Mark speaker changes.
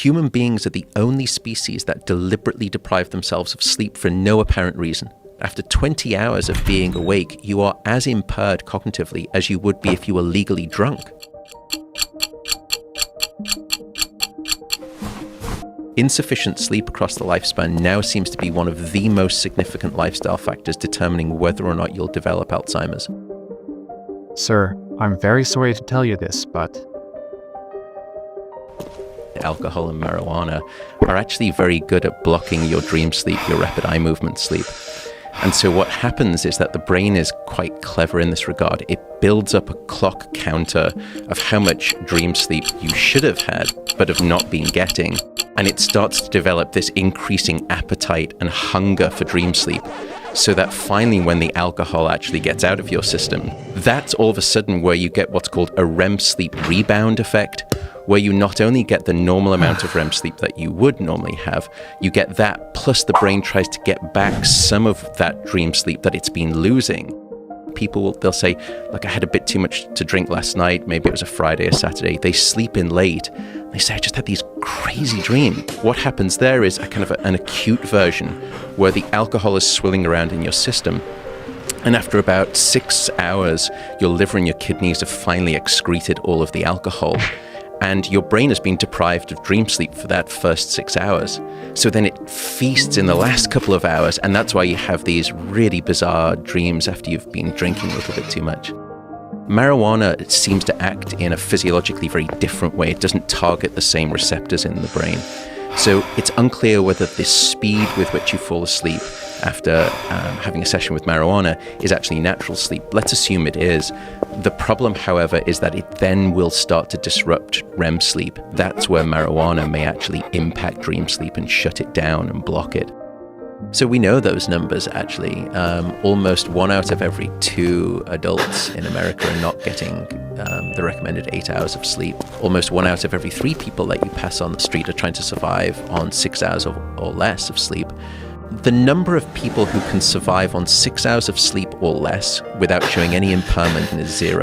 Speaker 1: Human beings are the only species that deliberately deprive themselves of sleep for no apparent reason. After 20 hours of being awake, you are as impaired cognitively as you would be if you were legally drunk. Insufficient sleep across the lifespan now seems to be one of the most significant lifestyle factors determining whether or not you'll develop Alzheimer's.
Speaker 2: Sir, I'm very sorry to tell you this, but
Speaker 1: alcohol and marijuana are actually very good at blocking your dream sleep, your rapid eye movement sleep. And so what happens is that the brain is quite clever in this regard. It builds up a clock counter of how much dream sleep you should have had, but have not been getting. And it starts to develop this increasing appetite and hunger for dream sleep. So that finally, when the alcohol actually gets out of your system, that's all of a sudden where you get what's called a REM sleep rebound effect, where you not only get the normal amount of REM sleep that you would normally have, you get that, plus the brain tries to get back some of that dream sleep that it's been losing. People, they'll say, look, I had a bit too much to drink last night. Maybe it was a Friday or Saturday. They sleep in late. They say, I just had these crazy dreams. What happens there is a kind of an acute version where the alcohol is swirling around in your system. And after about 6 hours, your liver and your kidneys have finally excreted all of the alcohol. And your brain has been deprived of dream sleep for that first 6 hours. So then it feasts in the last couple of hours, and that's why you have these really bizarre dreams after you've been drinking a little bit too much. Marijuana seems to act in a physiologically very different way. It doesn't target the same receptors in the brain. So it's unclear whether the speed with which you fall asleep after having a session with marijuana is actually natural sleep. Let's assume it is. The problem, however, is that it then will start to disrupt REM sleep. That's where marijuana may actually impact dream sleep and shut it down and block it. So we know those numbers, actually. Almost 1 out of every 2 adults in America are not getting the recommended 8 hours of sleep. Almost 1 out of every 3 people that you pass on the street are trying to survive on 6 hours or less of sleep. The number of people who can survive on 6 hours of sleep or less without showing any impairment is 0.